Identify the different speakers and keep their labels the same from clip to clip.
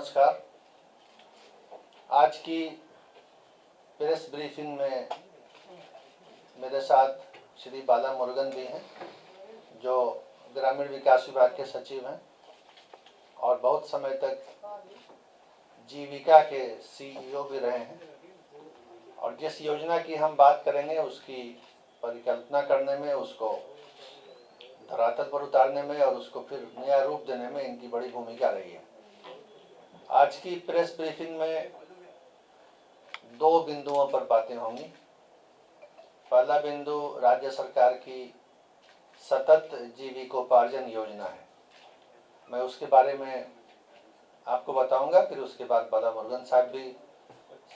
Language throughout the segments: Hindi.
Speaker 1: नमस्कार। आज की प्रेस ब्रीफिंग में मेरे साथ श्री बाला मुरुगन भी हैं, जो ग्रामीण विकास विभाग के सचिव हैं और बहुत समय तक जीविका के सीईओ भी रहे हैं। और जिस योजना की हम बात करेंगे उसकी परिकल्पना करने में, उसको धरातल पर उतारने में और उसको फिर नया रूप देने में इनकी बड़ी भूमिका रही है। आज की प्रेस ब्रीफिंग में दो बिंदुओं पर बातें होंगी। पहला बिंदु राज्य सरकार की सतत जीविकोपार्जन योजना है, मैं उसके बारे में आपको बताऊंगा। फिर उसके बाद बाला मुरुगन साहब भी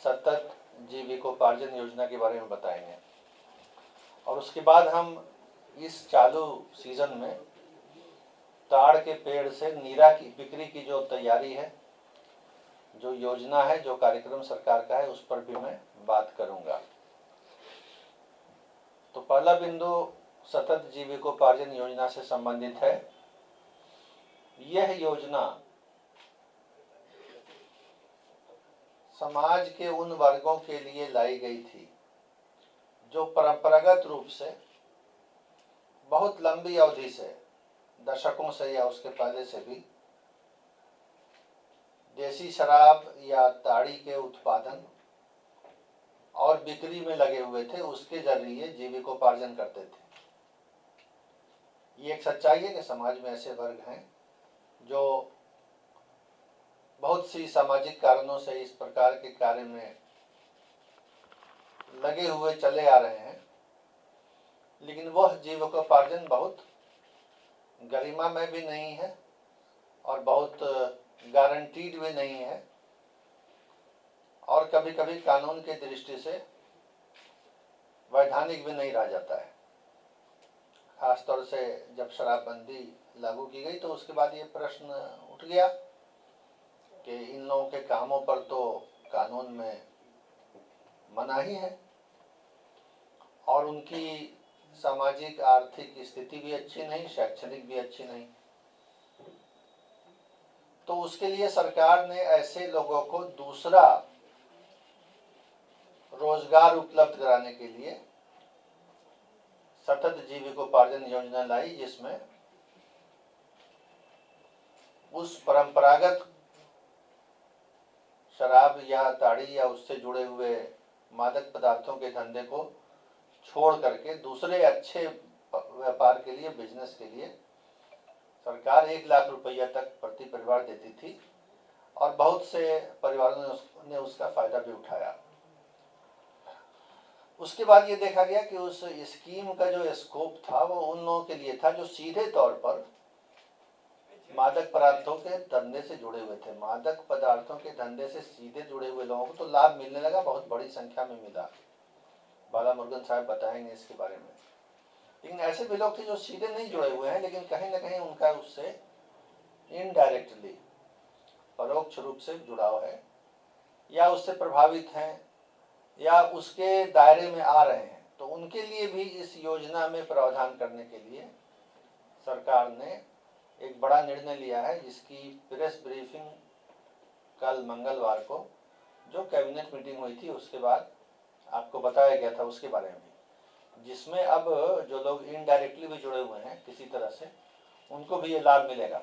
Speaker 1: सतत जीविकोपार्जन योजना के बारे में बताएंगे। और उसके बाद हम इस चालू सीजन में ताड़ के पेड़ से नीरा की बिक्री की जो तैयारी है, जो योजना है, जो कार्यक्रम सरकार का है, उस पर भी मैं बात करूंगा। तो पहला बिंदु सतत जीविकोपार्जन योजना से संबंधित है। यह योजना समाज के उन वर्गों के लिए लाई गई थी जो परंपरागत रूप से बहुत लंबी अवधि से, दशकों से या उसके पहले से भी देसी शराब या ताड़ी के उत्पादन और बिक्री में लगे हुए थे, उसके जरिए जीविकोपार्जन करते थे। ये एक सच्चाई है कि समाज में ऐसे वर्ग हैं जो बहुत सी सामाजिक कारणों से इस प्रकार के कार्य में लगे हुए चले आ रहे हैं, लेकिन वह जीविकोपार्जन बहुत गरिमामय भी नहीं है और बहुत गारंटीड भी नहीं है, और कभी कभी कानून के दृष्टि से वैधानिक भी नहीं रह जाता है। खासतौर से जब शराबबंदी लागू की गई तो उसके बाद ये प्रश्न उठ गया कि इन लोगों के कामों पर तो कानून में मनाही है और उनकी सामाजिक आर्थिक स्थिति भी अच्छी नहीं, शैक्षणिक भी अच्छी नहीं। तो उसके लिए सरकार ने ऐसे लोगों को दूसरा रोजगार उपलब्ध कराने के लिए सतत जीविकोपार्जन योजना लाई, जिसमें उस परंपरागत शराब या ताड़ी या उससे जुड़े हुए मादक पदार्थों के धंधे को छोड़ करके दूसरे अच्छे व्यापार के लिए, बिजनेस के लिए सरकार 1 लाख रुपया तक प्रति परिवार देती थी और बहुत से परिवारों ने उसका फायदा भी उठाया। उसके बाद ये देखा गया कि उस स्कीम का जो स्कोप था वो उन लोगों के लिए था जो सीधे तौर पर मादक पदार्थों के धंधे से जुड़े हुए थे। मादक पदार्थों के धंधे से सीधे जुड़े हुए लोगों को तो लाभ मिलने लगा, बहुत बड़ी संख्या में मिला। बाला मुरुगन साहब बताएंगे इसके बारे में। लेकिन ऐसे भी लोग थे जो सीधे नहीं जुड़े हुए हैं, लेकिन कहीं ना कहीं उनका उससे इनडायरेक्टली, परोक्ष रूप से जुड़ाव है, या उससे प्रभावित हैं या उसके दायरे में आ रहे हैं। तो उनके लिए भी इस योजना में प्रावधान करने के लिए सरकार ने एक बड़ा निर्णय लिया है, जिसकी प्रेस ब्रीफिंग कल मंगलवार को जो कैबिनेट मीटिंग हुई थी उसके बाद आपको बताया गया था, उसके बारे में भी, जिसमें अब जो लोग इनडायरेक्टली भी जुड़े हुए हैं किसी तरह से, उनको भी ये लाभ मिलेगा।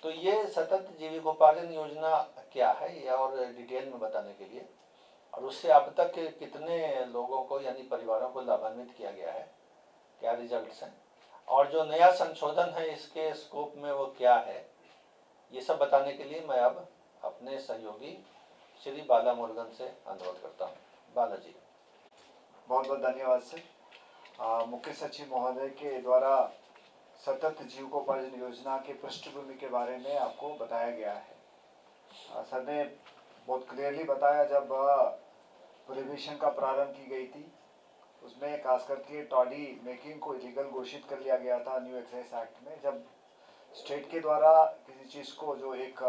Speaker 1: तो ये सतत जीविकोपार्जन योजना क्या है, ये और डिटेल में बताने के लिए, और उससे अब तक कितने लोगों को यानी परिवारों को लाभान्वित किया गया है, क्या रिजल्ट्स हैं, और जो नया संशोधन है इसके स्कोप में वो क्या है, ये सब बताने के लिए मैं अब अपने सहयोगी श्री बाला मुरुगन से अनुरोध करता हूँ। बाला जी।
Speaker 2: बहुत बहुत धन्यवाद सर। मुख्य सचिव महोदय के द्वारा सतत जीविकोपार्जन योजना के पृष्ठभूमि के बारे में आपको बताया गया है। सर ने बहुत क्लियरली बताया, जब प्रोहिबिशन का प्रारंभ की गई थी उसमें खास करके टॉडी मेकिंग को इलीगल घोषित कर लिया गया था न्यू एक्साइज एक्ट में। जब स्टेट के द्वारा किसी चीज़ को जो एक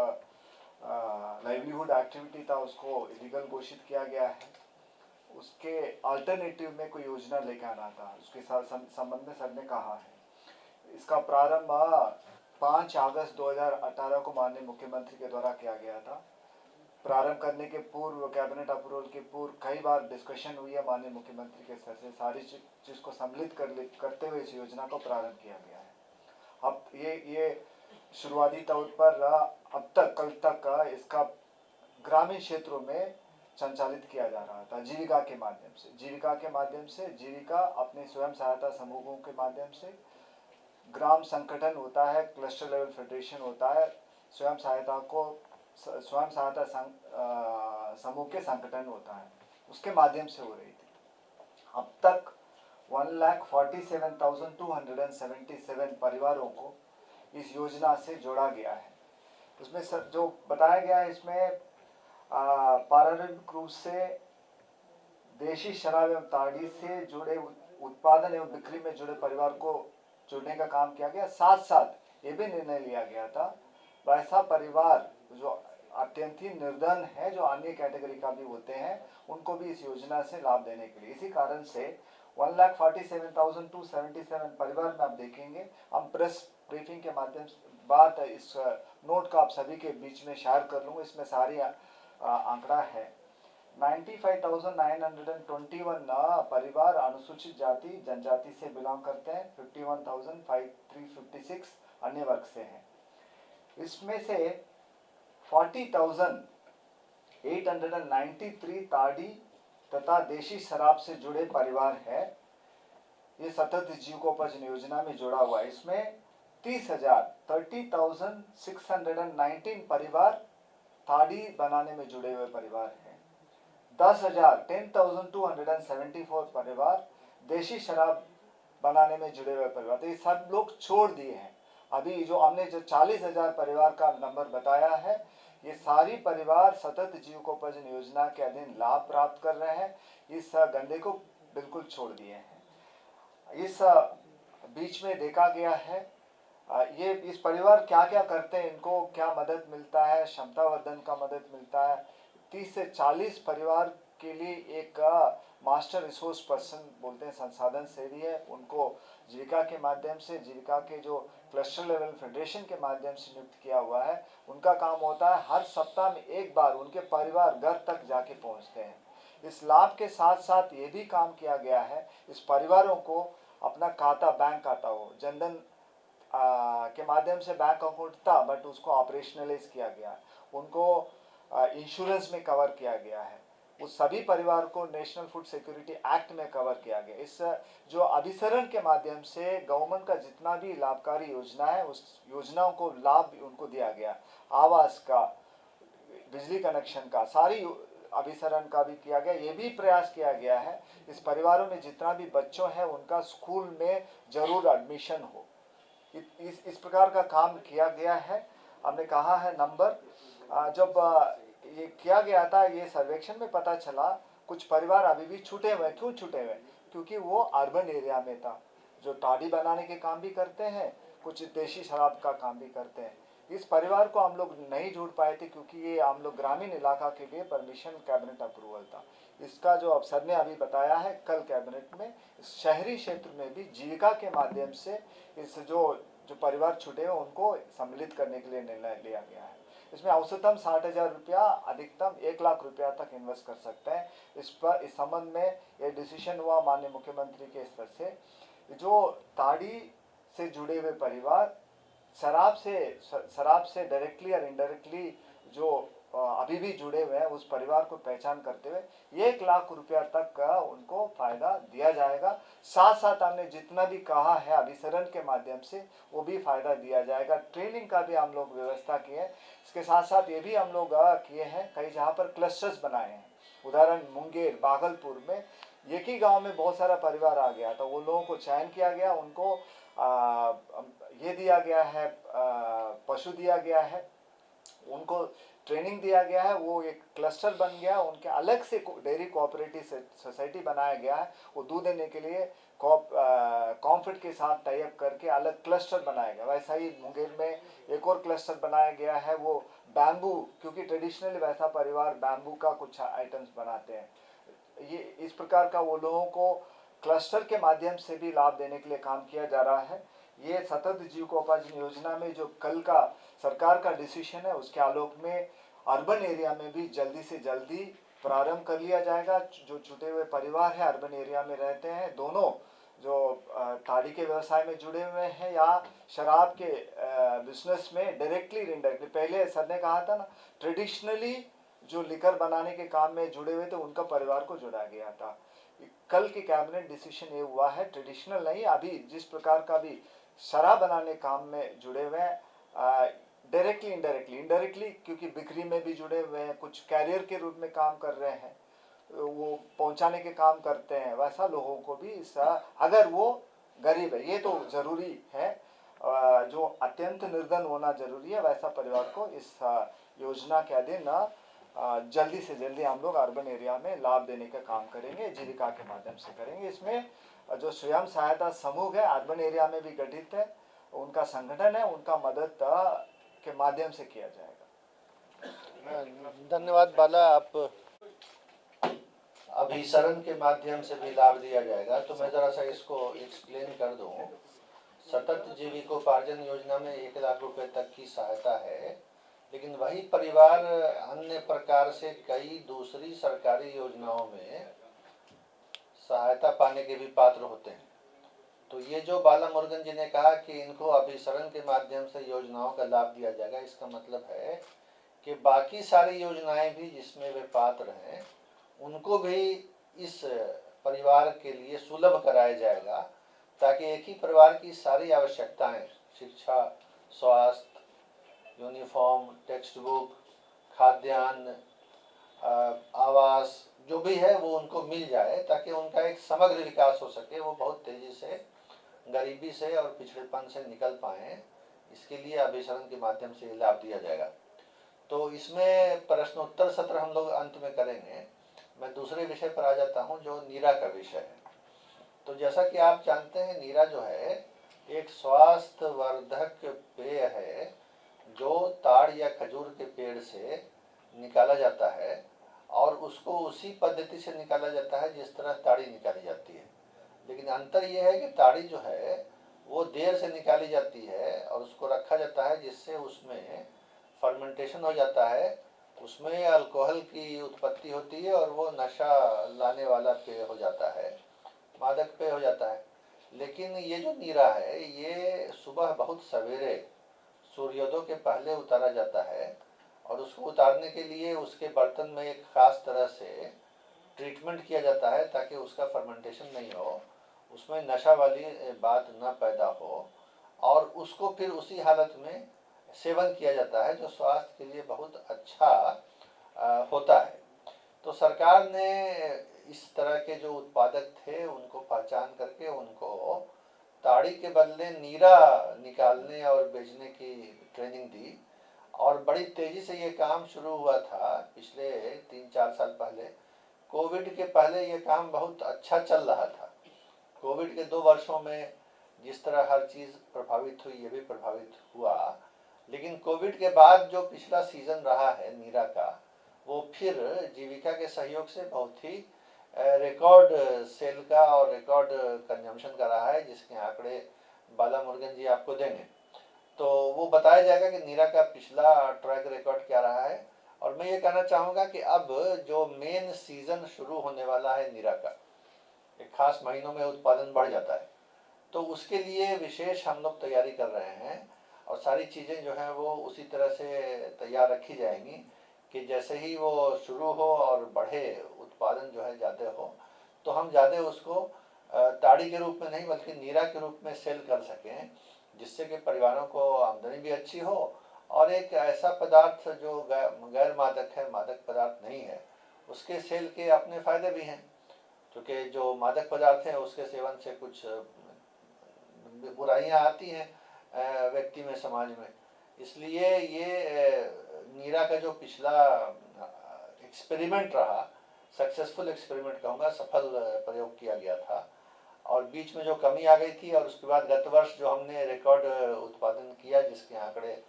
Speaker 2: लाइवलीहुड एक्टिविटी था उसको इलीगल घोषित किया गया है, उसके अल्टरनेटिव में कोई योजना लेकर आना था, उसके साथ संबंध में सर ने कहा है। इसका प्रारंभ 5 अगस्त 2018 को माननीय मुख्यमंत्री के द्वारा किया गया था। प्रारंभ करने के पूर्व, कैबिनेट अप्रूवल के पूर्व कई बार डिस्कशन हुई है माननीय मुख्यमंत्री के स्तर से। सारी चीज को सम्मिलित करते हुए इस योजना को प्रारंभ किया गया है। अब ये शुरुआती तौर पर अब तक कल तक इसका ग्रामीण क्षेत्रों में संचालित किया जा रहा था जीविका के माध्यम से। जीविका अपने स्वयं सहायता समूहों के माध्यम से, ग्राम संगठन होता है, क्लस्टर लेवल फेडरेशन होता है, स्वयं सहायता समूह के संगठन होता है, उसके माध्यम से हो रही थी। अब तक 1,47,277 परिवारों को इस योजना से जोड़ा गया है। उसमें जो बताया गया है, इसमें पारंपरिक रूप से देशी शराब एवं ताड़ी से जुड़े उत्पादन एवं बिक्री में जुड़े परिवार को जोड़ने का काम किया गया। साथ साथ ये भी निर्णय लिया गया था वैसा परिवार जो अत्यंत ही निर्धन है, जो अन्य कैटेगरी का भी होते हैं, उनको भी इस योजना से लाभ देने के लिए। इसी कारण से 1,47,277 परिवार में आप देखेंगे, हम प्रेस ब्रीफिंग के माध्यम से बात इस नोट का आप सभी के बीच में शेयर कर लूँगा। इसमें सारी आंकड़ा है। 95,921 परिवार अनुसूचित जाति जनजाति से बिलोंग करते हैं। 51,356 अन्य वर्ग से हैं। इसमें से 40,893 ताड़ी तथा देशी शराब से जुड़े परिवार है। ये सतत जीविकोपार्जन योजना में जुड़ा हुआ है। इसमें 30,619 परिवार ताड़ी बनाने में जुड़े हुए परिवार हैं। 10,274 परिवार देशी शराब बनाने में जुड़े हुए परिवार। तो ये सब लोग छोड़ दिए हैं। अभी जो हमने 40,000 परिवार का नंबर बताया है, ये सारी परिवार सतत जीविकोपार्जन योजना के अधीन लाभ प्राप्त कर रहे हैं। इस गंदे को बिल्कुल छोड़ दिए हैं। इस बीच में देखा गया है ये इस परिवार क्या क्या करते हैं, इनको क्या मदद मिलता है, क्षमतावर्धन का मदद मिलता है। 30 से 40 परिवार के लिए एक मास्टर रिसोर्स पर्सन बोलते हैं, संसाधन सेवी है, उनको जीविका के माध्यम से, जीविका के जो क्लस्टर लेवल फेडरेशन के माध्यम से नियुक्त किया हुआ है। उनका काम होता है हर सप्ताह में एक बार उनके परिवार घर तक जाके पहुंचते हैं। इस लाभ के साथ साथ ये भी काम किया गया है, इस परिवारों को अपना खाता, बैंक खाता हो, जनधन के माध्यम से बैंक अकाउंट था, बट उसको ऑपरेशनलाइज किया गया, उनको इंश्योरेंस में कवर किया गया है। उस सभी परिवार को नेशनल फूड सिक्योरिटी एक्ट में कवर किया गया। इस जो अभिसरण के माध्यम से गवर्नमेंट का जितना भी लाभकारी योजना है, उस योजनाओं को लाभ उनको दिया गया। आवास का, बिजली कनेक्शन का, सारी अभिसरण का भी किया गया। ये भी प्रयास किया गया है इस परिवारों में जितना भी बच्चों हैं उनका स्कूल में जरूर एडमिशन हो। इस प्रकार का काम किया गया है। हमने कहा है नंबर जब ये किया गया था, ये सर्वेक्षण में पता चला कुछ परिवार अभी भी छूटे हुए। क्यों छूटे हुए? क्योंकि वो अर्बन एरिया में था, जो ताड़ी बनाने के काम भी करते हैं, कुछ देशी शराब का काम भी करते हैं। इस परिवार को हम लोग नहीं जोड़ पाए थे क्योंकि ये हम लोग ग्रामीण इलाका के लिए परमिशन कैबिनेट अप्रूवल था। इसका जो अफसर ने अभी बताया है कल कैबिनेट में, शहरी क्षेत्र में भी जीविका के माध्यम से इस जो परिवार छूटे हैं उनको सम्मिलित करने के लिए निर्णय लिया गया है। इसमें औसतम 60,000 रुपया, अधिकतम 1 लाख रुपया तक इन्वेस्ट कर सकते हैं। इस संबंध में ये डिसीजन हुआ माननीय मुख्यमंत्री के स्तर से। जो ताड़ी से जुड़े हुए परिवार शराब से डायरेक्टली और इनडायरेक्टली जो अभी भी जुड़े हुए हैं, उस परिवार को पहचान करते हुए 1 लाख रुपया तक का उनको फायदा दिया जाएगा। साथ साथ हमने जितना भी कहा है अभिसरण के माध्यम से वो भी फायदा दिया जाएगा। ट्रेनिंग का भी हम लोग व्यवस्था किए हैं। इसके साथ साथ ये भी हम लोग किए हैं कई जहाँ पर क्लस्टर्स बनाए हैं। उदाहरण मुंगेर, भागलपुर में एक ही गांव में बहुत सारा परिवार आ गया था। वो लोगों को चयन किया गया, उनको ये दिया गया है, पशु दिया गया है, उनको ट्रेनिंग दिया गया है, वो एक क्लस्टर बन गया। उनके अलग से डेयरी कोऑपरेटिव सोसाइटी बनाया गया है। वो दूध देने के लिए कॉम्फिट के साथ टाई अप करके अलग क्लस्टर बनाया गया। वैसा ही मुंगेर में एक और क्लस्टर बनाया गया है, वो बैम्बू, क्योंकि ट्रेडिशनली वैसा परिवार बैम्बू का कुछ आइटम्स बनाते हैं। ये इस प्रकार का वो लोगों को क्लस्टर के माध्यम से भी लाभ देने के लिए काम किया जा रहा है। ये सतत जीविकोपार्जन योजना में जो कल का सरकार का डिसीजन है उसके आलोक में अर्बन एरिया में भी जल्दी से जल्दी प्रारंभ कर लिया जाएगा। जो छूटे हुए परिवार है अर्बन एरिया में रहते हैं, दोनों जो ताड़ी के व्यवसाय में जुड़े हुए हैं या शराब के बिजनेस में डायरेक्टली इनडायरेक्टली, पहले सर ने कहा था ना ट्रेडिशनली जो लिकर बनाने के काम में जुड़े हुए थे उनका परिवार को जोड़ा गया था। कल के कैबिनेट डिसीजन ये हुआ है ट्रेडिशनल नहीं, अभी जिस प्रकार का भी शराब बनाने काम में जुड़े हुए हैं डायरेक्टली इनडायरेक्टली क्योंकि बिक्री में भी जुड़े हुए हैं, कुछ कैरियर के रूप में काम कर रहे हैं, वो पहुंचाने के काम करते हैं, वैसा लोगों को भी अगर वो गरीब है, ये तो जरूरी है, जो अत्यंत निर्धन होना जरूरी है, वैसा परिवार को इस योजना के अधीन जल्दी से जल्दी हम लोग अर्बन एरिया में लाभ देने का काम करेंगे, जीविका के माध्यम से करेंगे। इसमें जो स्वयं सहायता समूह है अर्बन एरिया में भी गठित है, उनका संगठन है, उनका मदद के माध्यम से किया जाएगा।
Speaker 1: धन्यवाद बाला। आप अभिसरण के माध्यम से भी लाभ दिया जाएगा, तो मैं जरा सा इसको एक्सप्लेन कर दूं। सतत जीविकोपार्जन योजना में 1 लाख रुपए तक की सहायता है, लेकिन वही परिवार अन्य प्रकार से कई दूसरी सरकारी योजनाओं में सहायता पाने के भी पात्र होते हैं। तो ये जो बाला मुरुगन जी ने कहा कि इनको अभिसरण के माध्यम से योजनाओं का लाभ दिया जाएगा, इसका मतलब है कि बाकी सारी योजनाएं भी जिसमें वे पात्र हैं उनको भी इस परिवार के लिए सुलभ कराया जाएगा, ताकि एक ही परिवार की सारी आवश्यकताएं, शिक्षा, स्वास्थ्य, यूनिफॉर्म, टेक्स्ट बुक, खाद्यान्न, आवास, जो भी है वो उनको मिल जाए, ताकि उनका एक समग्र विकास हो सके, वो बहुत तेजी से गरीबी से और पिछड़ेपन से निकल पाएँ। इसके लिए अभिसरण के माध्यम से लाभ दिया जाएगा। तो इसमें प्रश्नोत्तर सत्र हम लोग अंत में करेंगे। मैं दूसरे विषय पर आ जाता हूं, जो नीरा का विषय है। तो जैसा कि आप जानते हैं, नीरा जो है एक स्वास्थ्यवर्धक पेय है जो ताड़ या खजूर के पेड़ से निकाला जाता है, और उसको उसी पद्धति से निकाला जाता है जिस तरह ताड़ी निकाली जाती है। लेकिन अंतर यह है कि ताड़ी जो है वो देर से निकाली जाती है और उसको रखा जाता है, जिससे उसमें फर्मेंटेशन हो जाता है, उसमें अल्कोहल की उत्पत्ति होती है और वो नशा लाने वाला पेय हो जाता है, मादक पेय हो जाता है। लेकिन ये जो नीरा है ये सुबह बहुत सवेरे सूर्योदय के पहले उतारा जाता है, और उसको उतारने के लिए उसके बर्तन में एक खास तरह से ट्रीटमेंट किया जाता है ताकि उसका फर्मेंटेशन नहीं हो, उसमें नशा वाली बात न पैदा हो, और उसको फिर उसी हालत में सेवन किया जाता है, जो स्वास्थ्य के लिए बहुत अच्छा होता है। तो सरकार ने इस तरह के जो उत्पादक थे उनको पहचान करके उनको ताड़ी के बदले नीरा निकालने और बेचने की ट्रेनिंग दी, और बड़ी तेजी से ये काम शुरू हुआ था पिछले 3-4 साल पहले। कोविड के पहले ये काम बहुत अच्छा चल रहा था। कोविड के 2 वर्षों में जिस तरह हर चीज़ प्रभावित हुई, ये भी प्रभावित हुआ, लेकिन कोविड के बाद जो पिछला सीजन रहा है नीरा का, वो फिर जीविका के सहयोग से बहुत ही रिकॉर्ड सेल का और रिकॉर्ड कंजम्पशन का रहा है, जिसके आंकड़े बाला मुरुगन जी आपको देंगे। तो वो बताया जाएगा कि नीरा का पिछला ट्रैक रिकॉर्ड क्या रहा है। और मैं ये कहना चाहूँगा कि अब जो मेन सीजन शुरू होने वाला है नीरा का, एक खास महीनों में उत्पादन बढ़ जाता है, तो उसके लिए विशेष हम लोग तैयारी कर रहे हैं, और सारी चीज़ें जो हैं वो उसी तरह से तैयार रखी जाएंगी कि जैसे ही वो शुरू हो और बढ़े, उत्पादन जो है ज़्यादा हो, तो हम ज़्यादा उसको ताड़ी के रूप में नहीं बल्कि नीरा के रूप में सेल कर सकें, जिससे कि परिवारों को आमदनी भी अच्छी हो, और एक ऐसा पदार्थ जो गैर मादक है, मादक पदार्थ नहीं है, उसके सेल के अपने फ़ायदे भी हैं, क्योंकि जो मादक पदार्थ हैं उसके सेवन से कुछ बुराइयां आती हैं व्यक्ति में, समाज में। इसलिए ये नीरा का जो पिछला एक्सपेरिमेंट रहा, सक्सेसफुल एक्सपेरिमेंट कहूँगा, सफल प्रयोग किया गया था, और बीच में जो कमी आ गई थी, और उसके बाद गत वर्ष जो हमने रिकॉर्ड उत्पादन किया, जिसके आंकड़े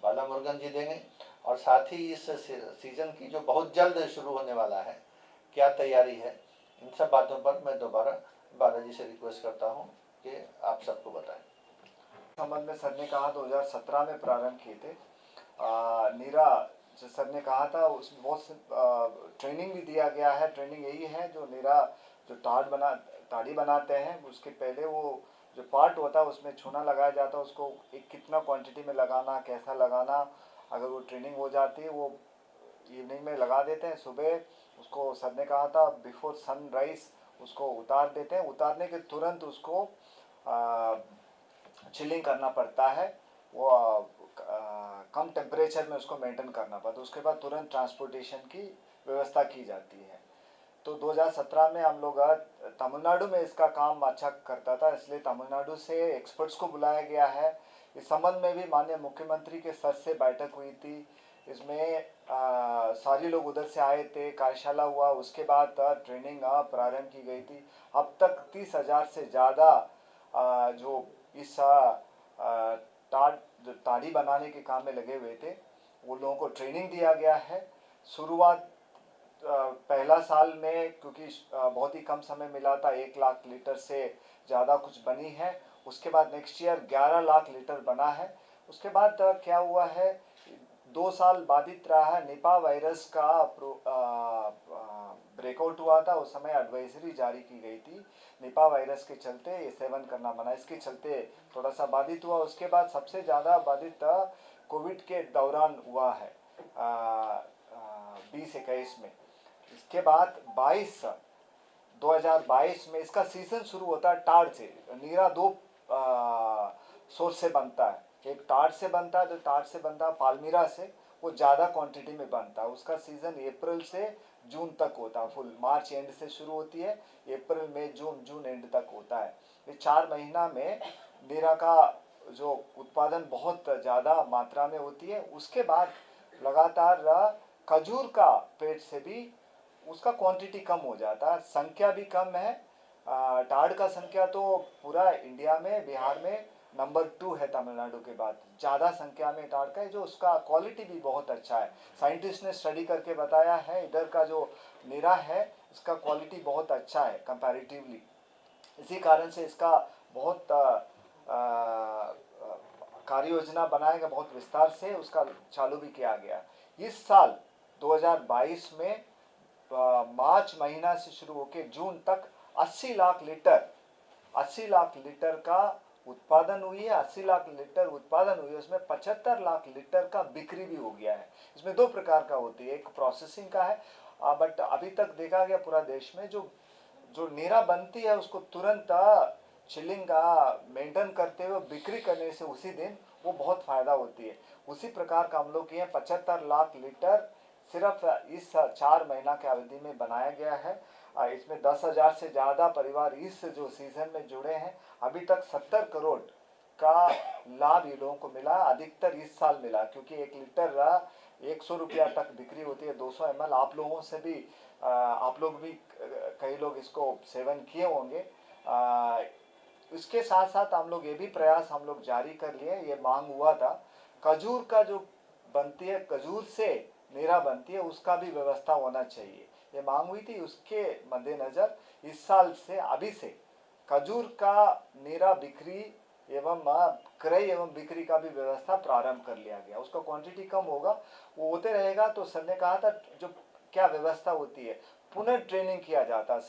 Speaker 1: बाला मुरुगन जी देंगे, और साथ ही इस सीजन की जो बहुत जल्द शुरू होने वाला है, क्या तैयारी है, इन सब बातों पर मैं दोबारा बालाजी से रिक्वेस्ट करता हूँ कि आप सबको बताएं।
Speaker 2: संबंध में सर ने कहा 2017 में प्रारंभ किए थे। नीरा जो सर ने कहा था उसमें बहुत ट्रेनिंग भी दिया गया है। ट्रेनिंग यही है जो नीरा जो ताड़ी बनाते हैं उसके पहले वो जो पार्ट होता है उसमें चूना लगाया जाता है, उसको एक कितना क्वांटिटी में लगाना, कैसा लगाना, अगर वो ट्रेनिंग हो जाती है वो इवनिंग में लगा देते हैं। सुबह उसको सर ने कहा था बिफोर सनराइज उसको उतार देते हैं। उतारने के तुरंत उसको चिलिंग करना पड़ता है, वो कम टेम्परेचर में उसको मेंटेन करना पड़ता है। उसके बाद तुरंत ट्रांसपोर्टेशन की व्यवस्था की जाती है। तो 2017 में हम लोग तमिलनाडु में इसका काम अच्छा करता था, इसलिए तमिलनाडु से एक्सपर्ट्स को बुलाया गया है। इस संबंध में भी माननीय मुख्यमंत्री के सर से बैठक हुई थी। इसमें सारे लोग उधर से आए थे, कार्यशाला हुआ, उसके बाद ट्रेनिंग प्रारंभ की गई थी। अब तक 30,000 से ज़्यादा जो इस ताड़ी बनाने के काम में लगे हुए थे वो लोगों को ट्रेनिंग दिया गया है। शुरुआत पहला साल में क्योंकि बहुत ही कम समय मिला था, 1 लाख लीटर से ज़्यादा कुछ बनी है। उसके बाद नेक्स्ट ईयर 11 लाख लीटर बना है। उसके बाद क्या हुआ है, 2 साल बाधित रहा है। निपा वायरस का ब्रेकआउट हुआ था, उस समय एडवाइजरी जारी की गई थी। निपा वायरस के चलते ये सेवन करना मना, इसके चलते थोड़ा सा बाधित हुआ। उसके बाद सबसे ज़्यादा बाधित कोविड के दौरान हुआ है 2021 में। इसके बाद 2022 में इसका सीजन शुरू होता है टाड़ से। नीरा 2 सोर्स से बनता है, एक टाड़ से बनता है, जो टाड़ से बनता है पालमीरा से, वो ज़्यादा क्वांटिटी में बनता है। उसका सीज़न अप्रैल से जून तक होता है, फुल मार्च एंड से शुरू होती है, अप्रैल मई जून एंड तक होता है। ये 4 महीना में नीरा का जो उत्पादन बहुत ज़्यादा मात्रा में होती है। उसके बाद लगातार खजूर का पेड़ से भी उसका क्वांटिटी कम हो जाता है, संख्या भी कम है। टाड़ का संख्या तो पूरा इंडिया में, बिहार में नंबर 2 है तमिलनाडु के बाद, ज़्यादा संख्या में टाड़ का है, जो उसका क्वालिटी भी बहुत अच्छा है। साइंटिस्ट ने स्टडी करके बताया है इधर का जो नीरा है इसका क्वालिटी बहुत अच्छा है कंपैरेटिवली। इसी कारण से इसका बहुत कार्य योजना बनाएगा, बहुत विस्तार से उसका चालू भी किया गया। इस साल 2022 में मार्च महीना से शुरू होकर जून तक 80 लाख लीटर का उत्पादन हुई है। 80 लाख लीटर उत्पादन हुई है, उसमें 75 लाख लीटर का बिक्री भी हो गया है। इसमें 2 प्रकार का होती है, एक प्रोसेसिंग का है, बट अभी तक देखा गया पूरा देश में जो नीरा बनती है उसको तुरंत चिलिंग का मेंटेन करते हुए बिक्री करने से उसी दिन वो बहुत फ़ायदा होती है। उसी प्रकार का हम लोग किए 75 लाख लीटर सिर्फ इस 4 महीना के अवधि में बनाया गया है। इसमें 10,000 से ज़्यादा परिवार इस जो सीज़न में जुड़े हैं। अभी तक 70 करोड़ का लाभ ये लोगों को मिला, अधिकतर इस साल मिला, क्योंकि 1 लीटर 100 रुपया तक बिक्री होती है, 200 ml। आप लोगों से भी आप लोग भी कई लोग इसको सेवन किए होंगे। इसके साथ साथ हम लोग ये भी प्रयास हम लोग जारी कर लिए, ये मांग हुआ था खजूर का जो बनती है, खजूर से नीरा बनती है, उसका भी व्यवस्था होना चाहिए, ये मांग हुई थी। उसके मद्देनज़र इस साल से अभी से खजूर का नीरा बिक्री एवं क्रय एवं बिक्री का भी व्यवस्था प्रारंभ कर लिया गया। उसका क्वांटिटी कम होगा, वो होते रहेगा। तो सर ने कहा था जो क्या व्यवस्था होती है, पुनः ट्रेनिंग किया जाता है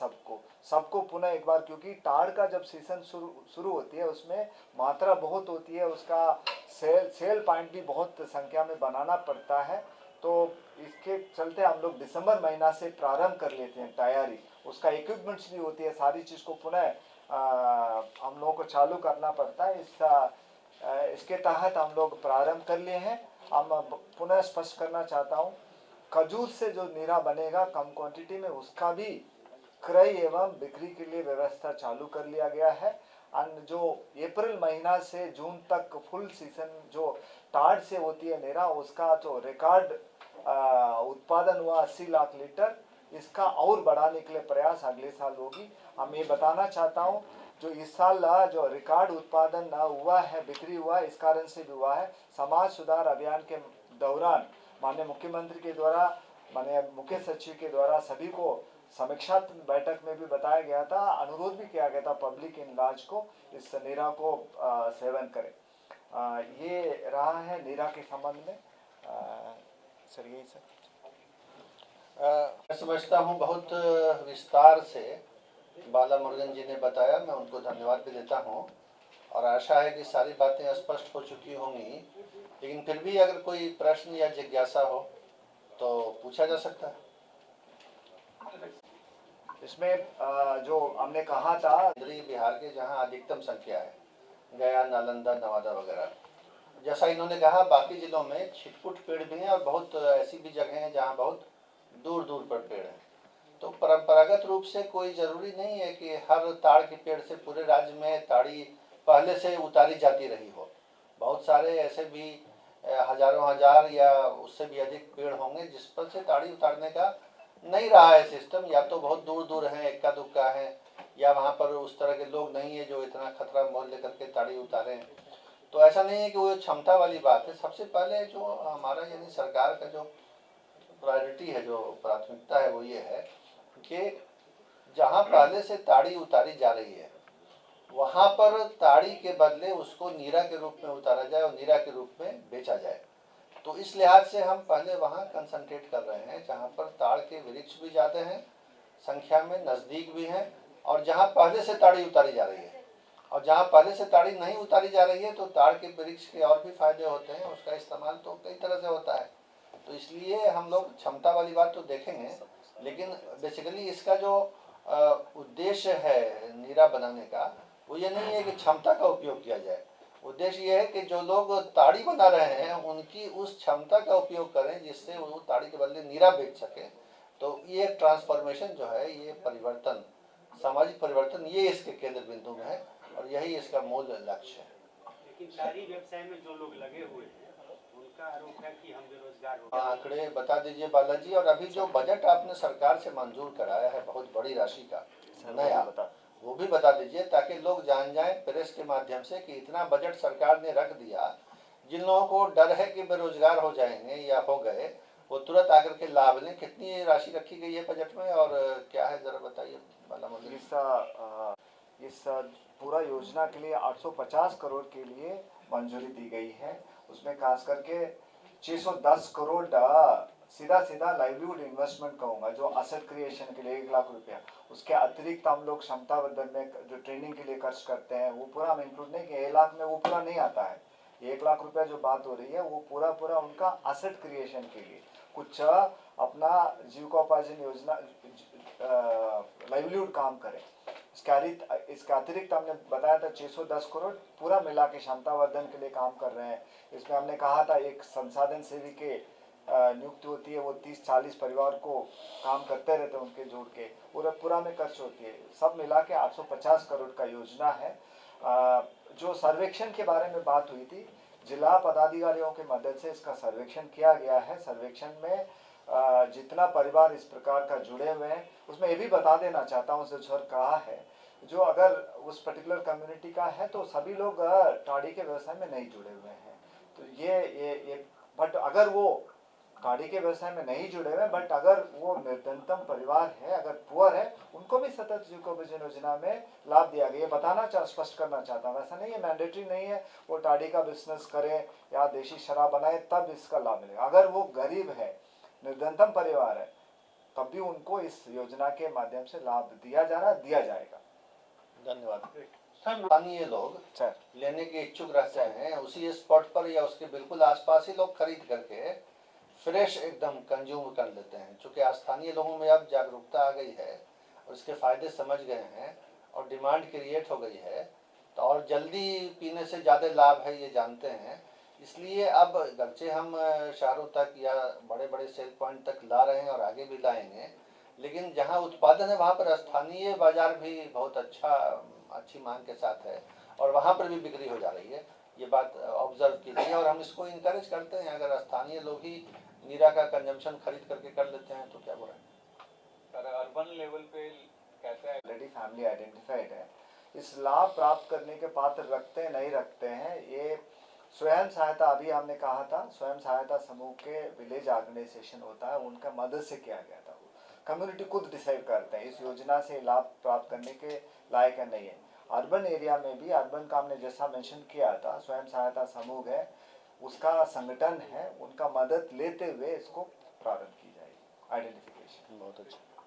Speaker 2: सबको पुनः एक बार, क्योंकि टाड़ का जब सीजन शुरू होती है उसमें मात्रा बहुत होती है, उसका सेल पॉइंट भी बहुत संख्या में बनाना पड़ता है। तो इसके चलते हम लोग दिसंबर महीना से प्रारंभ कर लेते हैं तैयारी। उसका इक्विपमेंट्स भी होती है, सारी चीज़ को पुनः हम लोगों को चालू करना पड़ता है। इसके तहत हम लोग प्रारंभ कर लिए हैं। हम पुनः स्पष्ट करना चाहता हूँ, खजूर से जो नीरा बनेगा कम क्वांटिटी में, उसका भी क्रय एवं बिक्री के लिए व्यवस्था चालू कर लिया गया है। और जो अप्रैल महीना से जून तक फुल सीजन जो टाड़ से होती है नीरा, उसका जो रिकॉर्ड उत्पादन हुआ 80 लाख लीटर, इसका और बढ़ाने के लिए प्रयास अगले साल होगी। हम ये बताना चाहता हूँ जो इस साल जो रिकॉर्ड उत्पादन हुआ है, बिक्री हुआ है, इस कारण से भी हुआ है समाज सुधार अभियान के दौरान माननीय मुख्यमंत्री के द्वारा, माननीय मुख्य सचिव के द्वारा सभी को समीक्षात्मक बैठक में भी बताया गया था, अनुरोध भी किया गया था पब्लिक इन लार्ज को इस नीरा को सेवन करें। ये रहा है नीरा के संबंध में। सर यही सर।
Speaker 1: मैं समझता हूँ बहुत विस्तार से बाला मुरुगन जी ने बताया, मैं उनको धन्यवाद भी देता हूँ और आशा है कि सारी बातें स्पष्ट हो चुकी होंगी, लेकिन फिर भी अगर कोई प्रश्न या जिज्ञासा हो तो पूछा जा सकता है।
Speaker 2: इसमें जो हमने कहा था
Speaker 1: बिहार के जहाँ अधिकतम संख्या है, गया, नालंदा, नवादा वगैरह, जैसा इन्होंने कहा बाकी जिलों में छिटपुट पेड़ भी हैं और बहुत ऐसी भी जगह हैं जहाँ बहुत दूर दूर पर पेड़ हैं। तो परंपरागत रूप से कोई ज़रूरी नहीं है कि हर ताड़ के पेड़ से पूरे राज्य में ताड़ी पहले से उतारी जाती रही हो। बहुत सारे ऐसे भी हजारों हजार या उससे भी अधिक पेड़ होंगे जिस पर से ताड़ी उतारने का नहीं रहा है सिस्टम, या तो बहुत दूर दूर हैं, इक्का दुक्का है, या वहाँ पर उस तरह के लोग नहीं है जो इतना खतरा मोल लेकर के ताड़ी उतारें। तो ऐसा नहीं है कि वो क्षमता वाली बात है। सबसे पहले जो हमारा यानी सरकार का जो प्रायोरिटी है, जो प्राथमिकता है, वो ये है कि जहाँ पहले से ताड़ी उतारी जा रही है वहाँ पर ताड़ी के बदले उसको नीरा के रूप में उतारा जाए और नीरा के रूप में बेचा जाए। तो इस लिहाज से हम पहले वहाँ कंसंट्रेट कर रहे हैं जहाँ पर ताड़ के वृक्ष भी ज़्यादा हैं संख्या में, नज़दीक भी हैं, और जहाँ पहले से ताड़ी उतारी जा रही है। और जहाँ पहले से ताड़ी नहीं उतारी जा रही है तो ताड़ के वृक्ष के और भी फायदे होते हैं, उसका इस्तेमाल तो कई तरह से होता है। तो इसलिए हम लोग क्षमता वाली बात तो देखेंगे, लेकिन बेसिकली इसका जो उद्देश्य है नीरा बनाने का, वो ये नहीं है कि क्षमता का उपयोग किया जाए। उद्देश्य ये है कि जो लोग ताड़ी बना रहे हैं उनकी उस क्षमता का उपयोग करें जिससे वो ताड़ी के बदले नीरा बेच सके। तो ये ट्रांसफॉर्मेशन जो है, ये परिवर्तन, सामाजिक परिवर्तन, ये इसके केंद्र बिंदु में है और यही इसका मूल लक्ष्य है।
Speaker 3: लेकिन सारी व्यवसाय में जो लोग लगे हुए हैं उनका आरोप है कि हम बेरोजगार हो गए।
Speaker 1: आंकड़े बता दीजिए बालाजी, और अभी जो बजट आपने सरकार से मंजूर कराया है बहुत बड़ी राशि का नया, वो भी बता दीजिए ताकि लोग जान जाएं प्रेस के माध्यम से कि इतना बजट सरकार ने रख दिया। जिन लोगों को डर है कि बेरोजगार हो जाएंगे या हो गए, वो तुरंत आकर के लाभ लें। कितनी राशि रखी गई है बजट में और क्या है, जरा बताइए बाला मुरुगन।
Speaker 2: इस पूरा योजना के लिए 850 करोड़ के लिए मंजूरी दी गई है। उसमें खास करके 610 करोड़ सीधा लाइवलीहुड इन्वेस्टमेंट कहूँगा, जो असेट क्रिएशन के लिए 1 लाख रुपया। उसके अतिरिक्त हम लोग क्षमता वर्धन में जो ट्रेनिंग के लिए खर्च करते हैं वो पूरा हम इंक्लूड नहीं किया। 1 लाख में वो पूरा नहीं आता है। 1 लाख रुपया जो बात हो रही है वो पूरा उनका असेट क्रिएशन के लिए, कुछ अपना जीविकोपार्जन योजना लाइवलीहुड काम करें। इसका अतिरिक्त हमने बताया था 610 करोड़ पूरा मिला के क्षमता वर्धन के लिए काम कर रहे हैं। इसमें हमने कहा था एक संसाधन सेवी के नियुक्ति होती है, वो 30-40 परिवार को काम करते रहते हैं, उनके जोड़ के पूरा में खर्च होती है। सब मिला के 850 करोड़ का योजना है। जो सर्वेक्षण के बारे में बात हुई थी, जिला पदाधिकारियों के मदद से इसका सर्वेक्षण किया गया है। सर्वेक्षण में जितना परिवार इस प्रकार का जुड़े हुए हैं, उसमें ये भी बता देना चाहता हूँ, सर कहा है जो अगर उस पर्टिकुलर कम्युनिटी का है तो सभी लोग ताड़ी के व्यवसाय में नहीं जुड़े हुए हैं। तो ये बट अगर वो ताड़ी के व्यवसाय में नहीं जुड़े हुए, बट अगर वो निर्धनतम परिवार है, अगर पुअर है, उनको भी सतत जीविकोपार्जन योजना में लाभ दिया गया। ये बताना स्पष्ट करना चाहता हूँ। ऐसा नहीं है, मैंडेटरी नहीं है वो ताड़ी का बिजनेस करे या देशी शराब बनाए तब इसका लाभ मिलेगा। अगर वो गरीब है, निर्धनतम परिवार है, तब भी उनको इस योजना के माध्यम से लाभ दिया जाएगा।
Speaker 1: धन्यवाद। स्थानीय लोग लेने के इच्छुक रहते हैं, उसी स्पॉट पर या उसके बिल्कुल आसपास ही लोग खरीद करके फ्रेश एकदम कंज्यूम कर लेते हैं। चूँकि स्थानीय लोगों में अब जागरूकता आ गई है और इसके फायदे समझ गए हैं और डिमांड क्रिएट हो गई है, तो और जल्दी पीने से ज़्यादा लाभ है ये जानते हैं। इसलिए अब गरचे हम शहरों तक या बड़े बड़े सेल पॉइंट तक ला रहे हैं और आगे भी लाएंगे, लेकिन जहाँ उत्पादन है वहाँ पर स्थानीय बाजार भी बहुत अच्छी मांग के साथ है और वहाँ पर भी बिक्री हो जा रही है। ये बात ऑब्जर्व कीजिए और हम इसको इनकरेज करते हैं। अगर स्थानीय लोग ही नीरा का कंजम्पशन खरीद करके कर लेते हैं तो क्या बुरा है।
Speaker 4: सर अर्बन लेवल पे कैसे
Speaker 2: ऑलरेडी फैमिली आइडेंटिफाइड है, इस लाभ प्राप्त करने के पात्र रखते हैं नहीं रखते हैं, ये स्वयं सहायता, अभी हमने कहा था स्वयं सहायता समूह के विलेज ऑर्गेनाइजेशन होता है, उनका मदद से किया गया था। कम्युनिटी खुद डिसाइड करते हैं इस योजना से लाभ प्राप्त करने के लायक है नहीं है। अर्बन एरिया में भी अर्बन का हमने जैसा मेंशन किया था, स्वयं सहायता समूह है, उसका संगठन है, उनका मदद लेते हुए इसको प्रारंभ की जाएगी आइडेंटिफिकेशन।
Speaker 1: बहुत अच्छा।